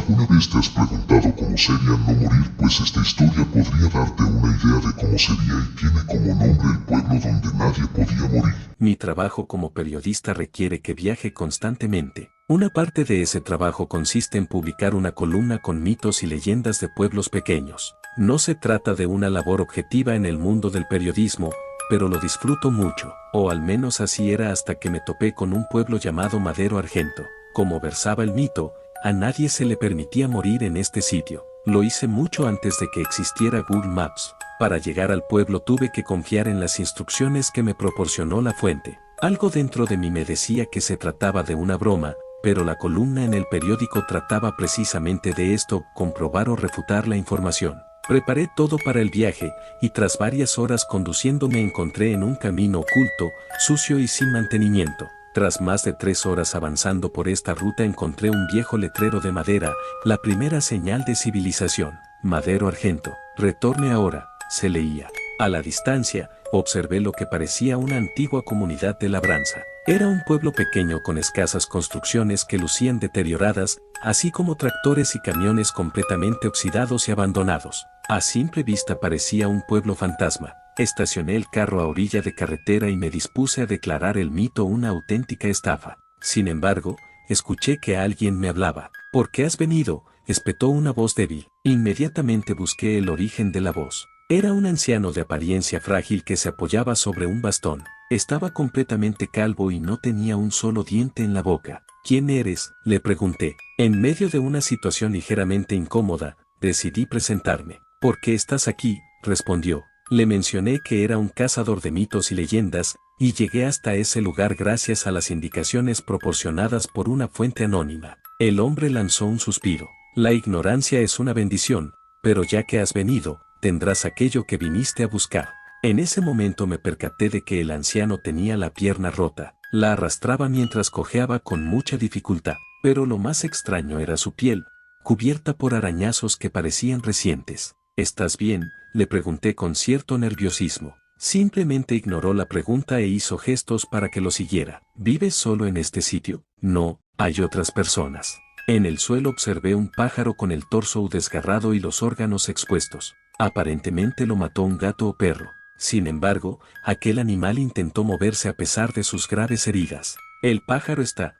¿Alguna vez te has preguntado cómo sería no morir? Pues esta historia podría darte una idea de cómo sería y tiene como nombre el pueblo donde nadie podía morir. Mi trabajo como periodista requiere que viaje constantemente. Una parte de ese trabajo consiste en publicar una columna con mitos y leyendas de pueblos pequeños. No se trata de una labor objetiva en el mundo del periodismo, pero lo disfruto mucho, o al menos así era hasta que me topé con un pueblo llamado Madero Argento. Como versaba el mito, a nadie se le permitía morir en este sitio. Lo hice mucho antes de que existiera Google Maps. Para llegar al pueblo tuve que confiar en las instrucciones que me proporcionó la fuente. Algo dentro de mí me decía que se trataba de una broma, pero la columna en el periódico trataba precisamente de esto, comprobar o refutar la información. Preparé todo para el viaje, y tras varias horas conduciendo me encontré en un camino oculto, sucio y sin mantenimiento. Tras más de 3 horas avanzando por esta ruta encontré un viejo letrero de madera, la primera señal de civilización. Madero Argento, retorne ahora, se leía. A la distancia, observé lo que parecía una antigua comunidad de labranza. Era un pueblo pequeño con escasas construcciones que lucían deterioradas, así como tractores y camiones completamente oxidados y abandonados. A simple vista parecía un pueblo fantasma. Estacioné el carro a orilla de carretera y me dispuse a declarar el mito una auténtica estafa. Sin embargo, escuché que alguien me hablaba. ¿Por qué has venido?, espetó una voz débil. Inmediatamente busqué el origen de la voz. Era un anciano de apariencia frágil que se apoyaba sobre un bastón. Estaba completamente calvo y no tenía un solo diente en la boca. ¿Quién eres?, le pregunté. En medio de una situación ligeramente incómoda, decidí presentarme. ¿Por qué estás aquí?, respondió. Le mencioné que era un cazador de mitos y leyendas, y llegué hasta ese lugar gracias a las indicaciones proporcionadas por una fuente anónima. El hombre lanzó un suspiro. La ignorancia es una bendición, pero ya que has venido, tendrás aquello que viniste a buscar. En ese momento me percaté de que el anciano tenía la pierna rota. La arrastraba mientras cojeaba con mucha dificultad, pero lo más extraño era su piel, cubierta por arañazos que parecían recientes. ¿Estás bien?, le pregunté con cierto nerviosismo. Simplemente ignoró la pregunta e hizo gestos para que lo siguiera. ¿Vives solo en este sitio? No, hay otras personas. En el suelo observé un pájaro con el torso desgarrado y los órganos expuestos. Aparentemente lo mató un gato o perro. Sin embargo, aquel animal intentó moverse a pesar de sus graves heridas. El pájaro está,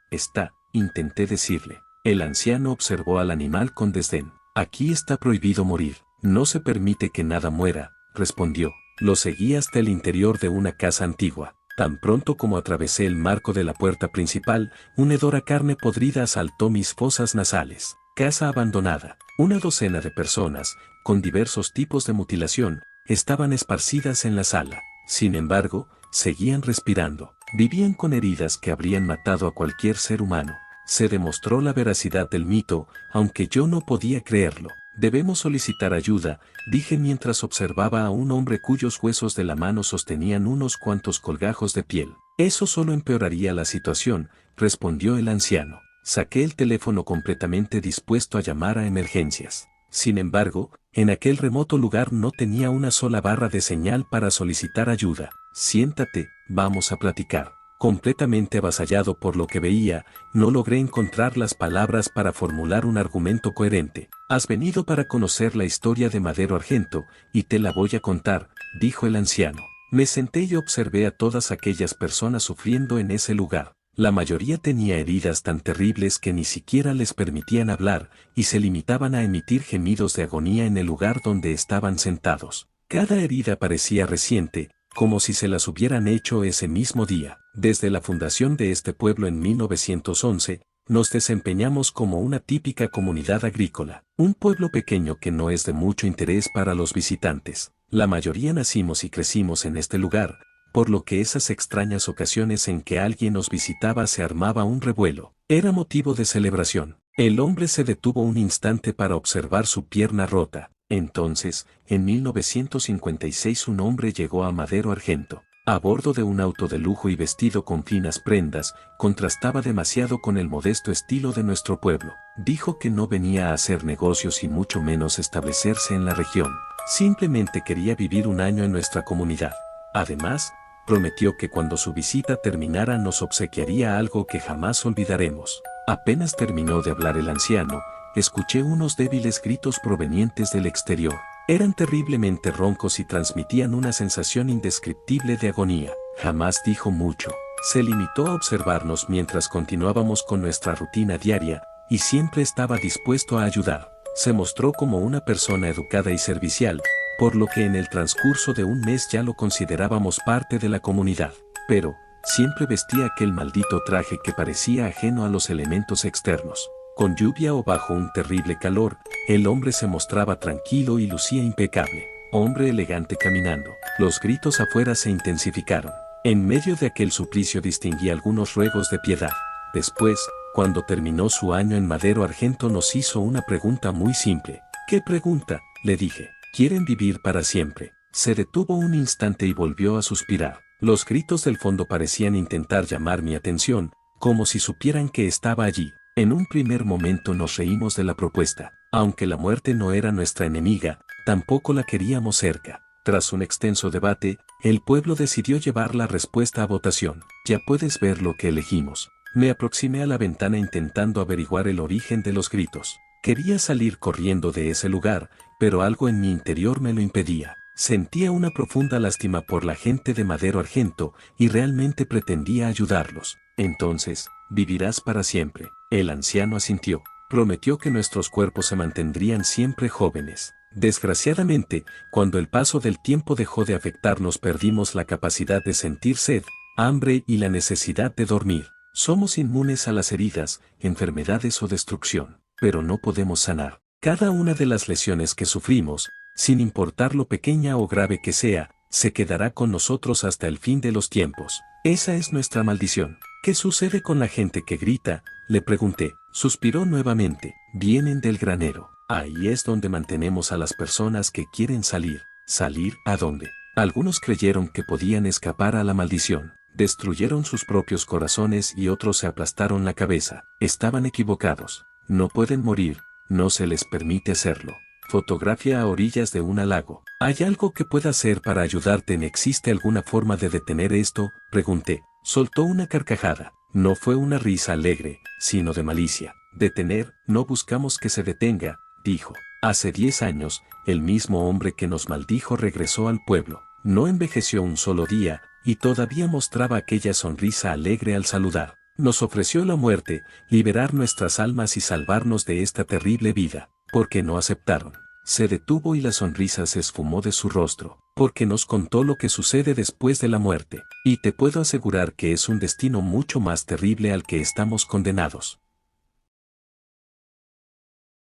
intenté decirle. El anciano observó al animal con desdén. Aquí está prohibido morir. No se permite que nada muera, respondió. Lo seguí hasta el interior de una casa antigua. Tan pronto como atravesé el marco de la puerta principal, un hedor a carne podrida asaltó mis fosas nasales. Casa abandonada. Una docena de personas, con diversos tipos de mutilación, estaban esparcidas en la sala. Sin embargo, seguían respirando. Vivían con heridas que habrían matado a cualquier ser humano. Se demostró la veracidad del mito, aunque yo no podía creerlo. Debemos solicitar ayuda, dije mientras observaba a un hombre cuyos huesos de la mano sostenían unos cuantos colgajos de piel. Eso solo empeoraría la situación, respondió el anciano. Saqué el teléfono completamente dispuesto a llamar a emergencias. Sin embargo, en aquel remoto lugar no tenía una sola barra de señal para solicitar ayuda. Siéntate, vamos a platicar. Completamente avasallado por lo que veía, no logré encontrar las palabras para formular un argumento coherente. Has venido para conocer la historia de Madero Argento, y te la voy a contar, dijo el anciano. Me senté y observé a todas aquellas personas sufriendo en ese lugar. La mayoría tenía heridas tan terribles que ni siquiera les permitían hablar, y se limitaban a emitir gemidos de agonía en el lugar donde estaban sentados. Cada herida parecía reciente, como si se las hubieran hecho ese mismo día. Desde la fundación de este pueblo en 1911, nos desempeñamos como una típica comunidad agrícola, un pueblo pequeño que no es de mucho interés para los visitantes. La mayoría nacimos y crecimos en este lugar, por lo que esas extrañas ocasiones en que alguien nos visitaba se armaba un revuelo. Era motivo de celebración. El hombre se detuvo un instante para observar su pierna rota. Entonces, en 1956 un hombre llegó a Madero Argento. A bordo de un auto de lujo y vestido con finas prendas, contrastaba demasiado con el modesto estilo de nuestro pueblo. Dijo que no venía a hacer negocios y mucho menos establecerse en la región. Simplemente quería vivir un año en nuestra comunidad. Además, prometió que cuando su visita terminara nos obsequiaría algo que jamás olvidaremos. Apenas terminó de hablar el anciano, escuché unos débiles gritos provenientes del exterior. Eran terriblemente roncos y transmitían una sensación indescriptible de agonía. Jamás dijo mucho. Se limitó a observarnos mientras continuábamos con nuestra rutina diaria, y siempre estaba dispuesto a ayudar. Se mostró como una persona educada y servicial, por lo que en el transcurso de un mes ya lo considerábamos parte de la comunidad. Pero, siempre vestía aquel maldito traje que parecía ajeno a los elementos externos. Con lluvia o bajo un terrible calor, el hombre se mostraba tranquilo y lucía impecable. Hombre elegante caminando. Los gritos afuera se intensificaron. En medio de aquel suplicio distinguí algunos ruegos de piedad. Después, cuando terminó su año en Madero Argento, nos hizo una pregunta muy simple. ¿Qué pregunta?, le dije. ¿Quieren vivir para siempre? Se detuvo un instante y volvió a suspirar. Los gritos del fondo parecían intentar llamar mi atención, como si supieran que estaba allí. En un primer momento nos reímos de la propuesta. Aunque la muerte no era nuestra enemiga, tampoco la queríamos cerca. Tras un extenso debate, el pueblo decidió llevar la respuesta a votación. Ya puedes ver lo que elegimos. Me aproximé a la ventana intentando averiguar el origen de los gritos. Quería salir corriendo de ese lugar, pero algo en mi interior me lo impedía. Sentía una profunda lástima por la gente de Madero Argento y realmente pretendía ayudarlos. Entonces, vivirás para siempre. El anciano asintió. Prometió que nuestros cuerpos se mantendrían siempre jóvenes. Desgraciadamente, cuando el paso del tiempo dejó de afectarnos, perdimos la capacidad de sentir sed, hambre y la necesidad de dormir. Somos inmunes a las heridas, enfermedades o destrucción, pero no podemos sanar. Cada una de las lesiones que sufrimos, sin importar lo pequeña o grave que sea, se quedará con nosotros hasta el fin de los tiempos. Esa es nuestra maldición. ¿Qué sucede con la gente que grita?, le pregunté. Suspiró nuevamente. Vienen del granero. Ahí es donde mantenemos a las personas que quieren salir. ¿Salir a dónde? Algunos creyeron que podían escapar a la maldición. Destruyeron sus propios corazones y otros se aplastaron la cabeza. Estaban equivocados. No pueden morir. No se les permite hacerlo. Fotografía a orillas de un lago. ¿Hay algo que pueda hacer para ayudarte? ¿Existe alguna forma de detener esto?, pregunté. Soltó una carcajada. No fue una risa alegre, sino de malicia. Detener, no buscamos que se detenga, dijo. Hace 10 años, el mismo hombre que nos maldijo regresó al pueblo. No envejeció un solo día, y todavía mostraba aquella sonrisa alegre al saludar. Nos ofreció la muerte, liberar nuestras almas y salvarnos de esta terrible vida. ¿Por qué no aceptaron? Se detuvo y la sonrisa se esfumó de su rostro. Porque nos contó lo que sucede después de la muerte. Y te puedo asegurar que es un destino mucho más terrible al que estamos condenados.